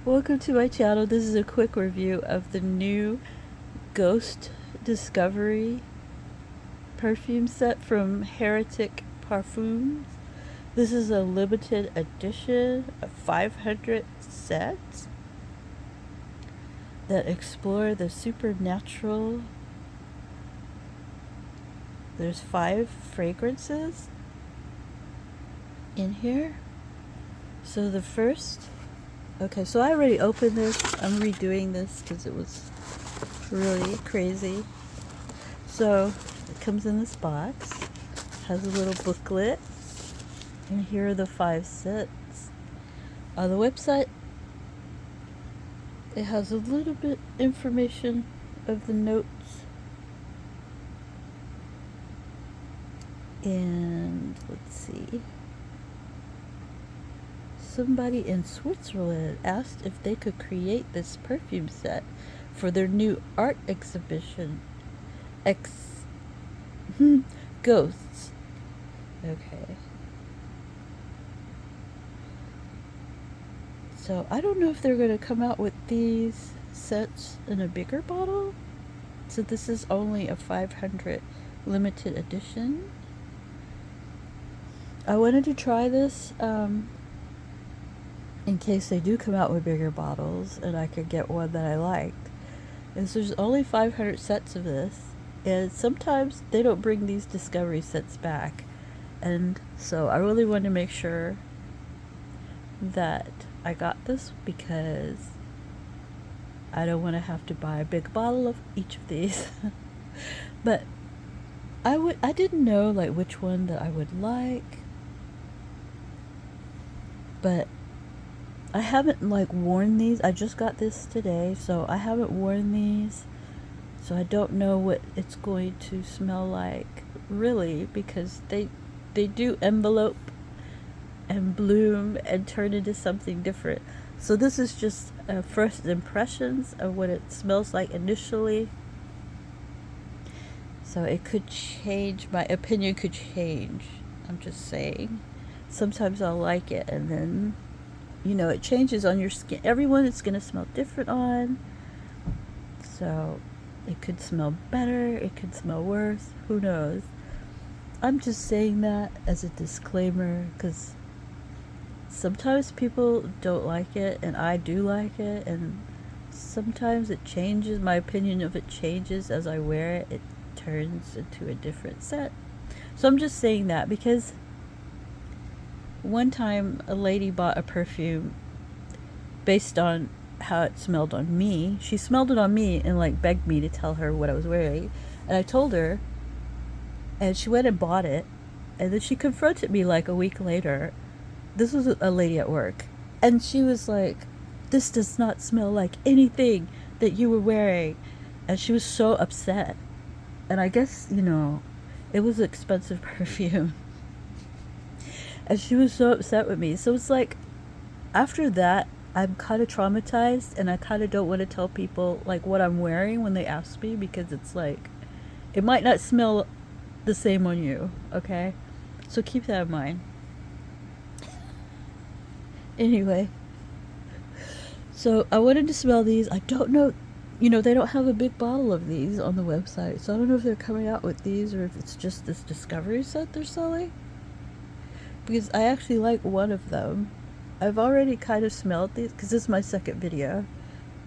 Welcome to my channel. This is a quick review of the new Ghost Discovery perfume set from Heretic Parfums. This is a limited edition of 500 sets that explore the supernatural. There's 5 fragrances in here. So the first, okay, so I already opened this. I'm redoing this because it was really crazy. So it comes in this box, has a little booklet, and here are the 5 sets. On the website, it has a little bit information of the notes. And let's see. Somebody in Switzerland asked if they could create this perfume set for their new art exhibition. Ghosts. Okay. So I don't know if they're going to come out with these sets in a bigger bottle. So this is only a 500 limited edition. I wanted to try this in case they do come out with bigger bottles and I could get one that I liked. And so there's only 500 sets of this, and sometimes they don't bring these discovery sets back, and so I really wanted to make sure that I got this because I don't want to have to buy a big bottle of each of these. But I didn't know like which one that I would like, but I haven't like worn these. I just got this today, so I haven't worn these, so I don't know what it's going to smell like really, because they do envelope and bloom and turn into something different. So this is just first impressions of what it smells like initially. So it could change, my opinion could change. I'm just saying. Sometimes I'll like it and then, you know, it changes on your skin. Everyone it's going to smell different on. So it could smell better, it could smell worse, who knows. I'm just saying that as a disclaimer because sometimes people don't like it and I do like it, and sometimes it changes. My opinion of it changes as I wear it. It turns into a different set. So I'm just saying that because one time a lady bought a perfume based on how it smelled on me. She smelled it on me and like begged me to tell her what I was wearing, and I told her, and she went and bought it, and then she confronted me like a week later. This was a lady at work, and she was like, this does not smell like anything that you were wearing, and she was so upset. And I guess, you know, it was an expensive perfume. And she was so upset with me. So it's like, after that, I'm kind of traumatized, and I kind of don't want to tell people like what I'm wearing when they ask me, because it's like, it might not smell the same on you, okay? So keep that in mind. Anyway, so I wanted to smell these. I don't know, you know, they don't have a big bottle of these on the website, so I don't know if they're coming out with these or if it's just this discovery set they're selling. Because I actually like one of them. I've already kind of smelled these because this is my second video.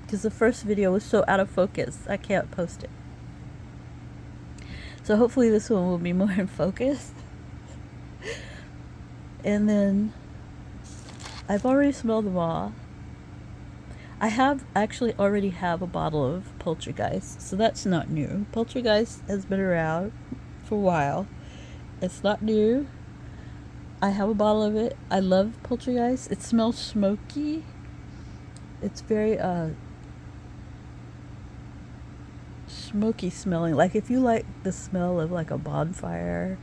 Because the first video was so out of focus, I can't post it. So hopefully this one will be more in focus. And then I've already smelled them all. I have actually already have a bottle of poltergeist, so that's not new. Poltergeist has been around for a while. It's not new. I have a bottle of it. I love poltergeist. It smells smoky. It's very smoky smelling. Like if you like the smell of like a bonfire,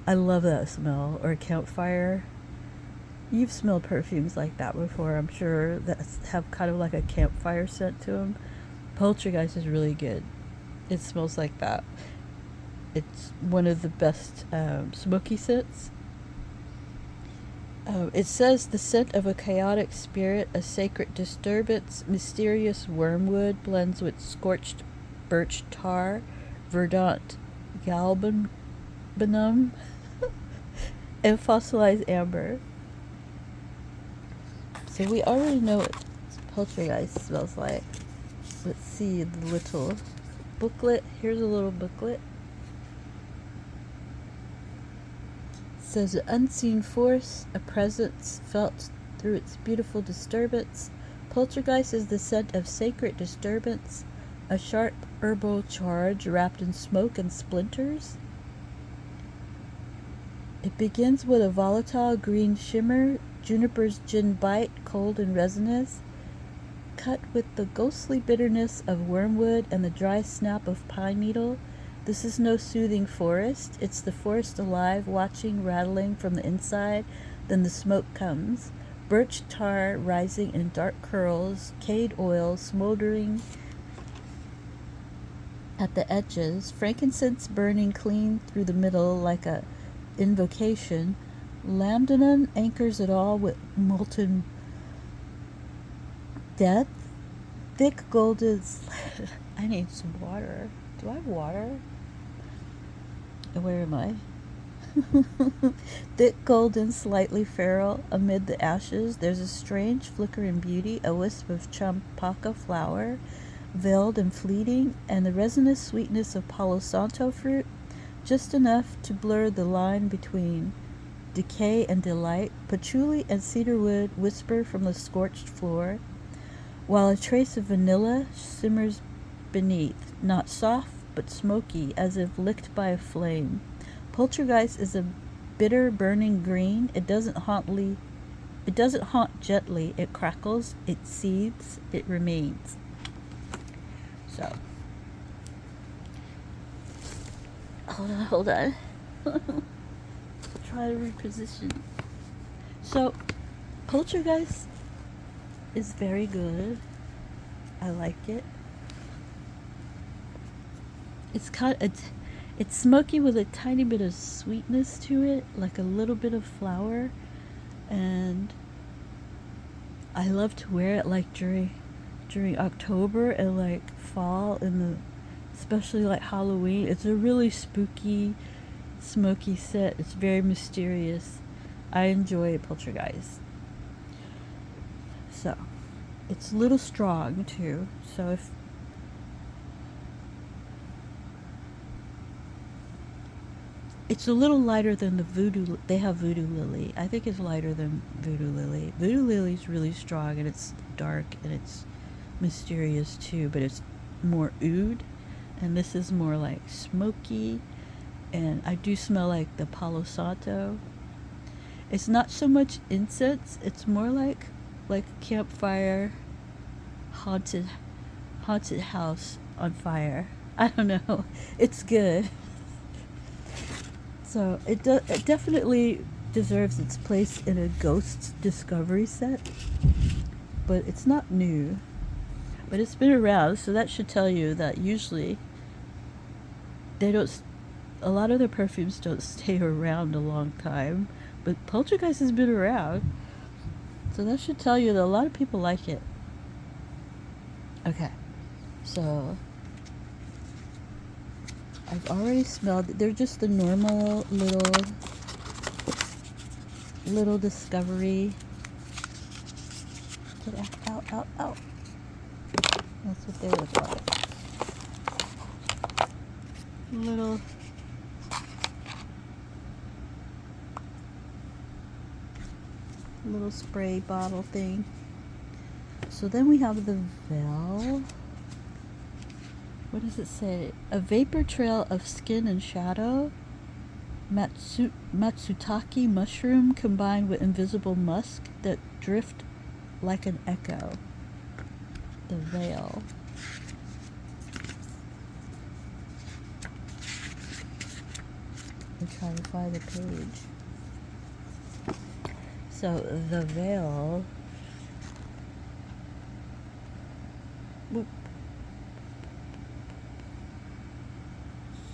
I love that smell, or a campfire. You've smelled perfumes like that before, I'm sure, that have kind of like a campfire scent to them. Poltergeist is really good. It smells like that. It's one of the best smoky scents. It says the scent of a chaotic spirit, a sacred disturbance, mysterious wormwood blends with scorched birch tar, verdant galbanum, and fossilized amber. So we already know what poltergeist smells like. Let's see the little booklet. Here's a little booklet. It says an unseen force, a presence felt through its beautiful disturbance. Poltergeist is the scent of sacred disturbance, a sharp herbal charge wrapped in smoke and splinters. It begins with a volatile green shimmer, juniper's gin bite, cold and resinous, cut with the ghostly bitterness of wormwood and the dry snap of pine needle. This is no soothing forest. It's the forest alive, watching, rattling from the inside. Then the smoke comes. Birch tar rising in dark curls, cade oil smoldering at the edges, frankincense burning clean through the middle like a invocation. Lambdanon anchors it all with molten death. Thick golden I need some water. Do I have water? Where am I? Thick golden, slightly feral. Amid the ashes, there's a strange flickering beauty, a wisp of champaca flower, veiled and fleeting, and the resinous sweetness of Palo Santo fruit, just enough to blur the line between decay and delight. Patchouli and cedarwood whisper from the scorched floor, while a trace of vanilla simmers beneath, not soft but smoky, as if licked by a flame. Poltergeist is a bitter, burning green. It doesn't haunt gently. It crackles, it seethes, it remains. So, hold on. Try to reposition. So, Poltergeist is very good. I like it. It's smoky with a tiny bit of sweetness to it, like a little bit of flour, and I love to wear it like during October and like fall especially like Halloween. It's a really spooky, smoky scent. It's very mysterious. I enjoy Poltergeist. So, it's a little strong too. So if it's a little lighter than the Voodoo. They have Voodoo Lily. I think it's lighter than Voodoo Lily. Voodoo Lily's really strong and it's dark and it's mysterious too, but it's more oud, and this is more like smoky, and I do smell like the Palo Santo. It's not so much incense. It's more like campfire, haunted house on fire. I don't know. It's good. So it definitely deserves its place in a ghost discovery set, but it's not new. But it's been around, so that should tell you that usually a lot of their perfumes don't stay around a long time, but Poltergeist has been around, so that should tell you that a lot of people like it. Okay, so I've already smelled it. They're just the normal little discovery. Get out. That's what they look like. Little spray bottle thing. So then we have the Veil. What does it say? A vapor trail of skin and shadow. Matsutake mushroom combined with invisible musk that drift like an echo. The Veil. I'm trying to find the page. So the Veil. Whoop.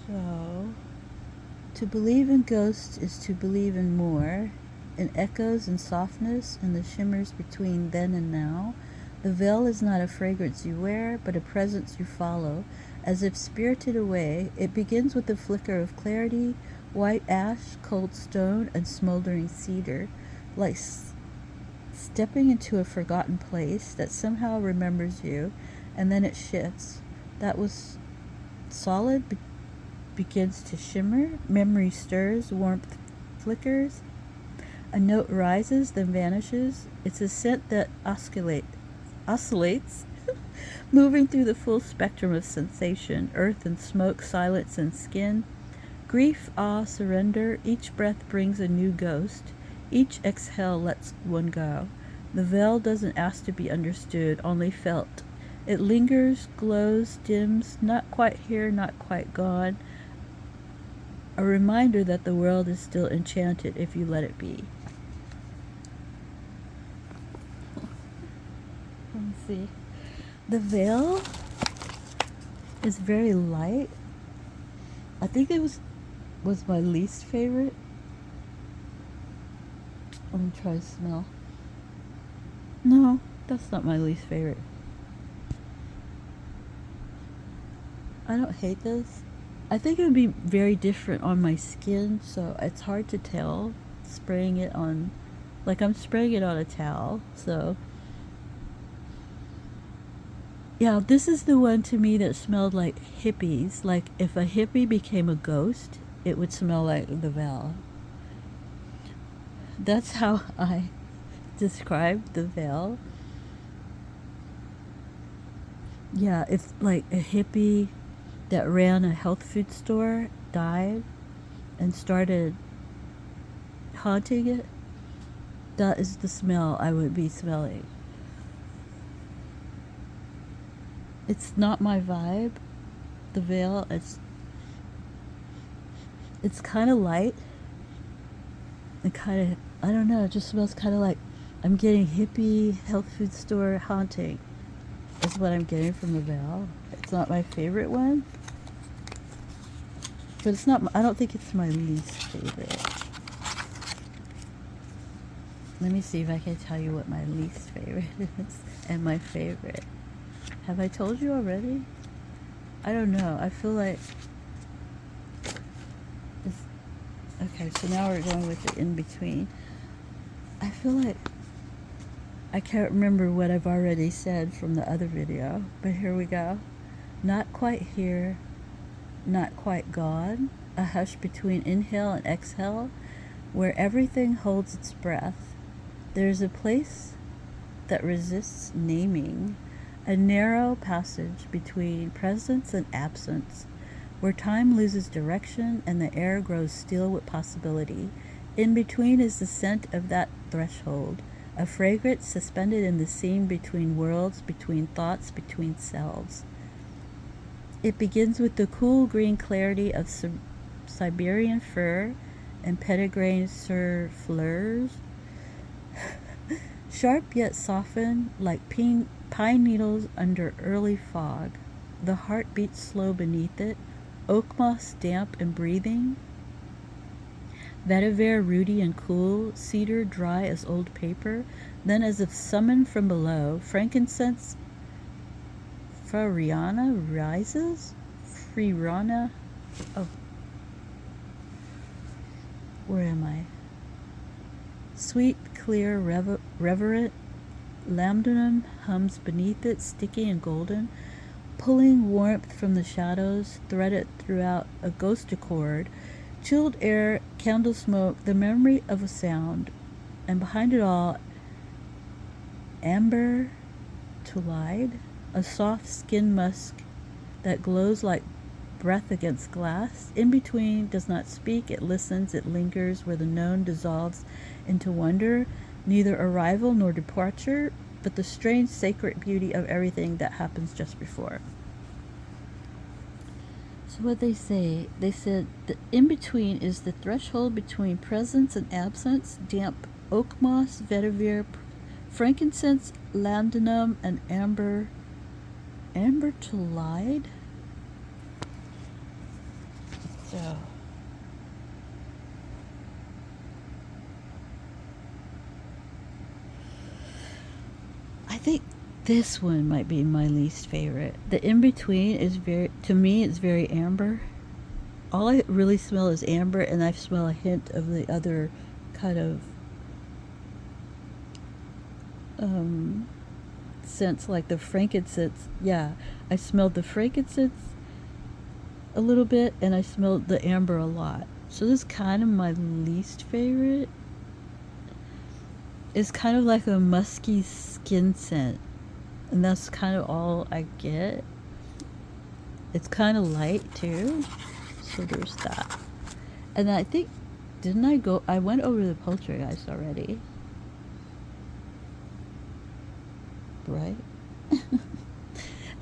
So, to believe in ghosts is to believe in more. in echoes and softness, and the shimmers between then and now. The veil is not a fragrance you wear, but a presence you follow, as if spirited away. It begins with a flicker of clarity, white ash, cold stone, and smoldering cedar, like stepping into a forgotten place that somehow remembers you, and then it shifts. That was solid begins to shimmer, memory stirs, warmth flickers, a note rises, then vanishes. It's a scent that oscillates, moving through the full spectrum of sensation, earth and smoke, silence and skin, grief, awe, surrender. Each breath brings a new ghost. Each exhale lets one go. The veil doesn't ask to be understood, only felt. It lingers, glows, dims, not quite here, not quite gone. A reminder that the world is still enchanted if you let it be. Let me see. The veil is very light. I think it was my least favorite. Let me try to smell. No, that's not my least favorite. I don't hate this. I think it would be very different on my skin, so it's hard to tell spraying it on, like I'm spraying it on a towel, so yeah, this is the one to me that smelled like hippies. Like if a hippie became a ghost, it would smell like the veil. That's how I describe the veil. Yeah, if like a hippie that ran a health food store died and started haunting it, that is the smell I would be smelling. It's not my vibe, the veil. It's kind of light. It kind of, I don't know, it just smells kind of like I'm getting hippie health food store haunting. Is what I'm getting from the veil. It's not my favorite one, but it's not. I don't think it's my least favorite. Let me see if I can tell you what my least favorite is and my favorite. Have I told you already? I don't know. I feel like it's okay. So now we're going with the in between. I feel like I can't remember what I've already said from the other video, but here we go. Not quite here, not quite gone. A hush between inhale and exhale, where everything holds its breath. There's a place that resists naming, a narrow passage between presence and absence, where time loses direction and the air grows still with possibility. In between is the scent of that threshold, a fragrance suspended in the seam between worlds, between thoughts, between selves. It begins with the cool green clarity of Siberian fir and petitgrain sur fleurs, sharp yet softened like pine needles under early fog. The heart beats slow beneath it, oak moss damp and breathing, vetiver rooty and cool, cedar dry as old paper. Then as if summoned from below, frankincense Fariana rises? Frirana? Oh. Where am I? Sweet, clear, reverent lambdunum hums beneath it, sticky and golden, pulling warmth from the shadows, threaded throughout a ghost accord. Chilled air, candle smoke, the memory of a sound, and behind it all, amber tolide, a soft skin musk that glows like breath against glass. In between does not speak, it listens, it lingers where the known dissolves into wonder, neither arrival nor departure, but the strange sacred beauty of everything that happens just before. So what they said the in-between is the threshold between presence and absence, damp oak moss, vetiver, frankincense, lambdunum, and amber tolide. So think this one might be my least favorite. The in between is to me, it's very amber. All I really smell is amber, and I smell a hint of the other kind of scents, like the frankincense. Yeah, I smelled the frankincense a little bit, and I smelled the amber a lot. So this is kind of my least favorite. It's kind of like a musky skin scent, and that's kind of all I get. It's kind of light too, so there's that. And I think, I went over the poltergeist already, right?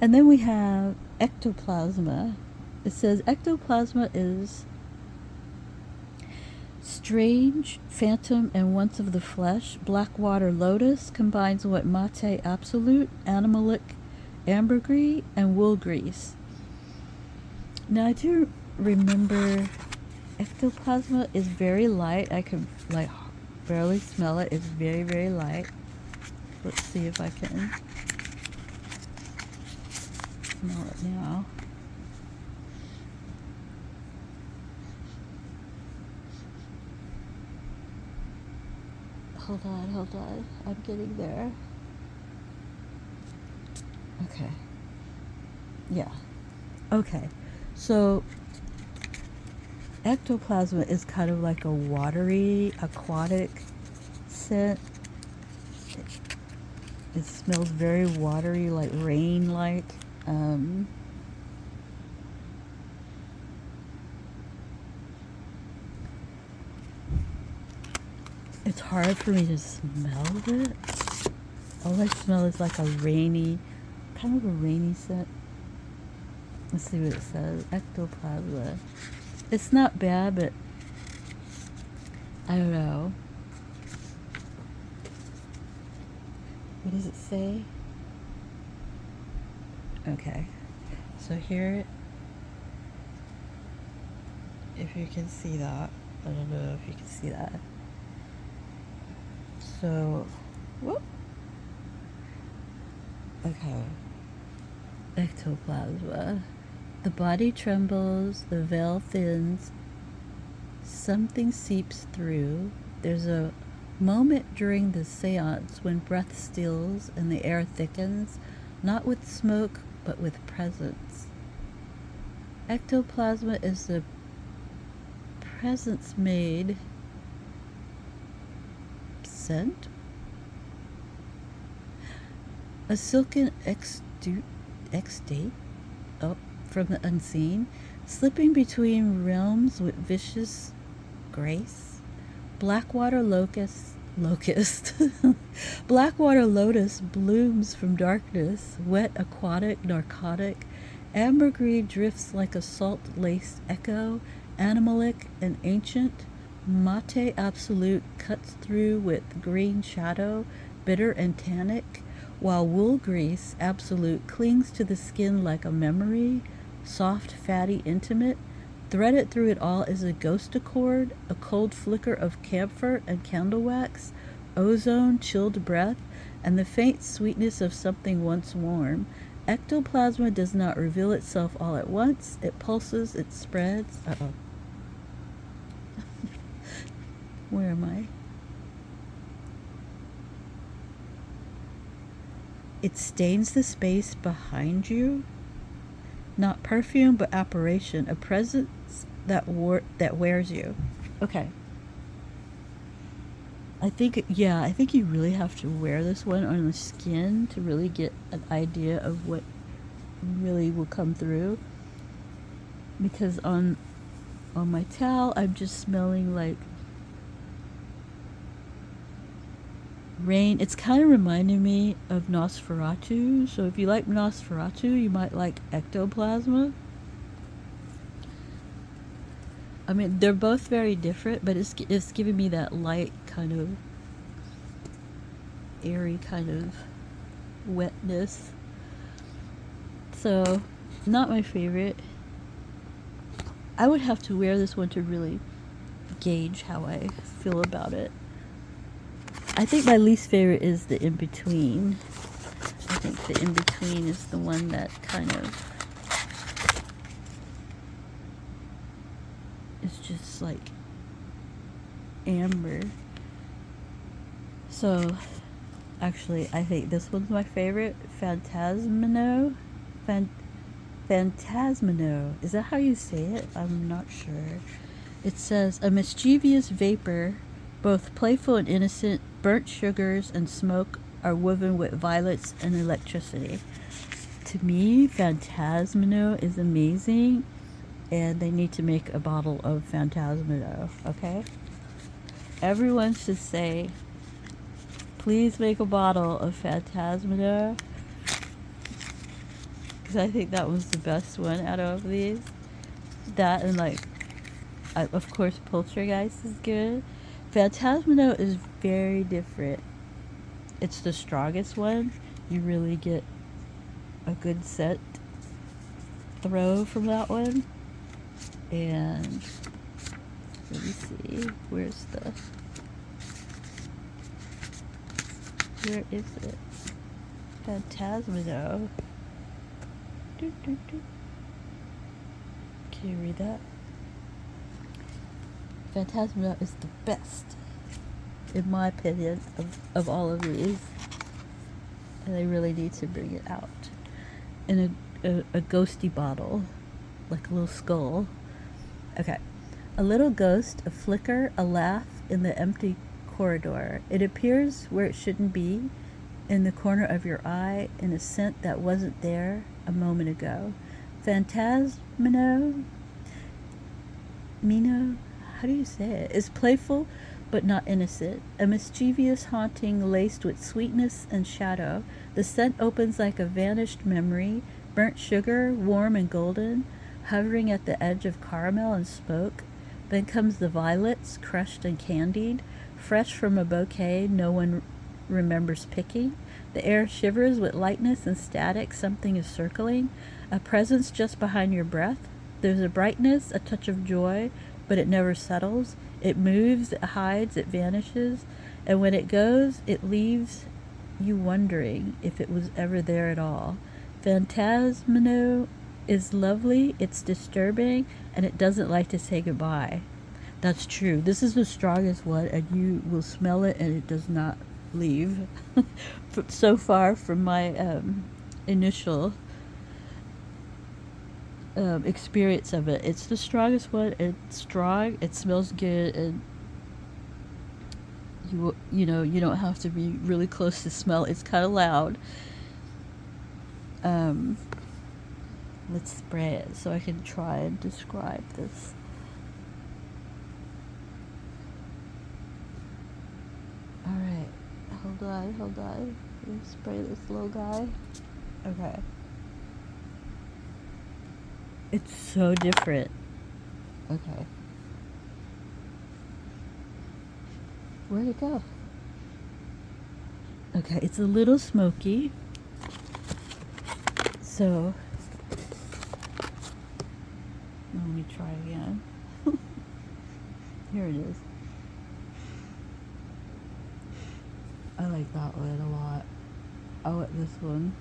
And then we have Ektoplasma. It says Ektoplasma is strange, phantom, and once of the flesh. Blackwater lotus combines what mate absolute, animalic, ambergris, and wool grease. Now I do remember Ektoplasma is very light. I can like barely smell it. It's very, very light. Let's see if I can smell it now. Hold on. I'm getting there. Okay. Yeah. Okay. So Ektoplasma is kind of like a watery, aquatic scent. It smells very watery, like rain-like. It's hard for me to smell it. All I smell is like a rainy, kind of a rainy scent. Let's see what it says. Ektoplasma. It's not bad, but I don't know. What does it say? Okay. So here, if you can see that. I don't know if you can see that. So, whoop. Okay. Ektoplasma. The body trembles, the veil thins, something seeps through. There's a moment during the seance when breath stills and the air thickens, not with smoke, but with presence. Ektoplasma is the presence made scent. A silken extate from the unseen, slipping between realms with vicious grace. Blackwater locust Blackwater lotus blooms from darkness, wet, aquatic, narcotic. Ambergris drifts like a salt-laced echo, animalic and ancient. Mate absolute cuts through with green shadow, bitter and tannic, while wool grease absolute clings to the skin like a memory, soft, fatty, intimate. Threaded through it all is a ghost accord, a cold flicker of camphor and candle wax, ozone, chilled breath, and the faint sweetness of something once warm. Ektoplasma does not reveal itself all at once. It pulses, it spreads. Where am I? It stains the space behind you. Not perfume, but apparition. A presence that wears you. Okay. I think you really have to wear this one on the skin to really get an idea of what really will come through. Because on my towel, I'm just smelling like rain. It's kind of reminding me of Nosferatu. So if you like Nosferatu, you might like Ektoplasma. I mean, they're both very different, but it's giving me that light kind of airy kind of wetness. So, not my favorite. I would have to wear this one to really gauge how I feel about it. I think my least favorite is the in-between. think the in-between is the one that kind of is just like amber. So actually I think this one's my favorite. Fantasmino. Fantasmino. Is that how you say it? I'm not sure. It says, a mischievous vapor, both playful and innocent, burnt sugars and smoke are woven with violets and electricity. To me, Fantasmino is amazing, and they need to make a bottle of Fantasmino, okay? Everyone should say, please make a bottle of Fantasmino, because I think that was the best one out of these. That and like, of course, poltergeist is good. Fantasmino is very different. It's the strongest one. You really get a good scent throw from that one. And let me see, where is it? Fantasmino. Can you read that? Fantasmino is the best, in my opinion, of all of these. And they really need to bring it out in a ghosty bottle, like a little skull. Okay. A little ghost, a flicker, a laugh in the empty corridor. It appears where it shouldn't be, in the corner of your eye, in a scent that wasn't there a moment ago. Fantasmino, how do you say it? Is playful but not innocent. A mischievous haunting laced with sweetness and shadow. The scent opens like a vanished memory, burnt sugar, warm and golden, hovering at the edge of caramel and smoke. Then comes the violets, crushed and candied, fresh from a bouquet no one remembers picking. The air shivers with lightness and static. Something is circling, a presence just behind your breath. There's a brightness, a touch of joy, but it never settles. It moves, it hides, it vanishes, and when it goes, it leaves you wondering if it was ever there at all. Fantasmino is lovely, it's disturbing, and it doesn't like to say goodbye. That's true. This is the strongest one, and you will smell it, and it does not leave. So far from my initial experience of it, it's the strongest one. It's strong, it smells good, and you know you don't have to be really close to smell. It's kind of loud. Let's spray it so I can try and describe this. Alright, hold on. Let me spray this little guy. Okay. It's so different. Okay. Where'd it go? Okay, it's a little smoky. So, let me try again. Here it is. I like that one a lot. I like this one.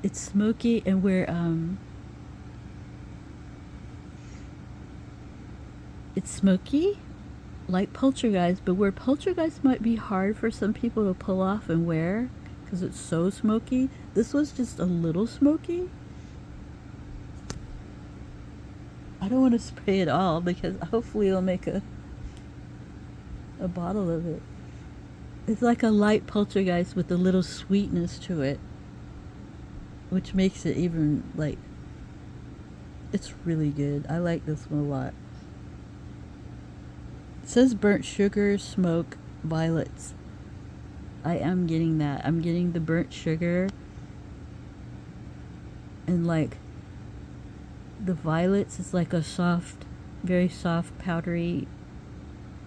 It's smoky, and where it's smoky like poltergeist, but where poltergeist might be hard for some people to pull off and wear because it's so smoky, this was just a little smoky. I don't want to spray it all because hopefully it'll make a bottle of it. It's like a light poltergeist with a little sweetness to it, which makes it even, like, it's really good. I like this one a lot. It says burnt sugar, smoke, violets. I am getting that. I'm getting the burnt sugar and like the violets is like a soft, very soft, powdery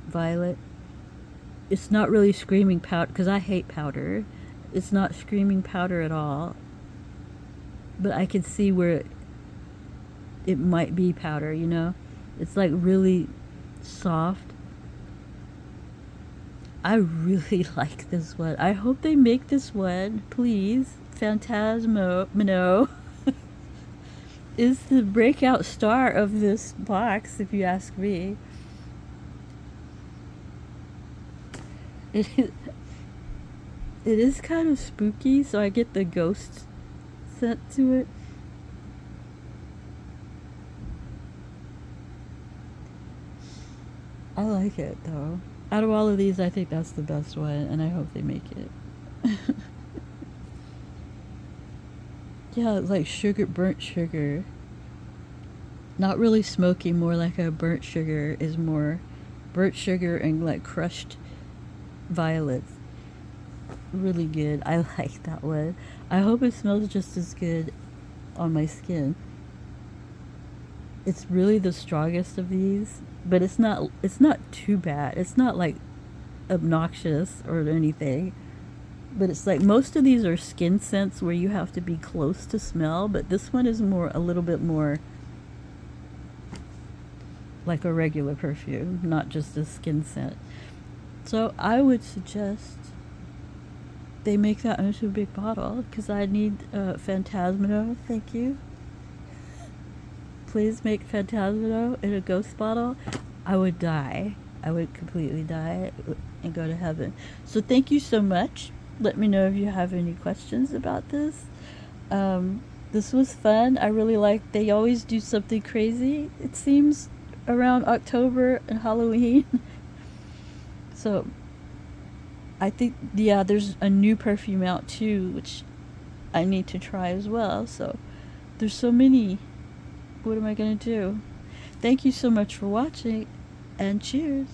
violet. It's not really screaming powder, because I hate powder. It's not screaming powder at all. But I can see where it might be powder, you know? It's like really soft. I really like this one. I hope they make this one, please. Fantasmino is the breakout star of this box, if you ask me. It is kind of spooky, so I get the ghost scent to it. I like it though. Out of all of these, I think that's the best one, and I hope they make it. Yeah, it's like burnt sugar. Not really smoky, more like a burnt sugar is more burnt sugar and like crushed violets. Really good. I like that one. I hope it smells just as good on my skin. It's really the strongest of these, but it's not too bad. It's not like obnoxious or anything. But it's like most of these are skin scents where you have to be close to smell, but this one is a little bit more like a regular perfume, not just a skin scent. So I would suggest they make that into a big bottle, because I need Fantasmino. Thank you. Please make Fantasmino in a ghost bottle. I would die. I would completely die and go to heaven. So thank you so much. Let me know if you have any questions about this. This was fun. I really like, they always do something crazy, it seems, around October and Halloween. So I think, yeah, there's a new perfume out too, which I need to try as well. So there's so many. What am I going to do? Thank you so much for watching, and cheers.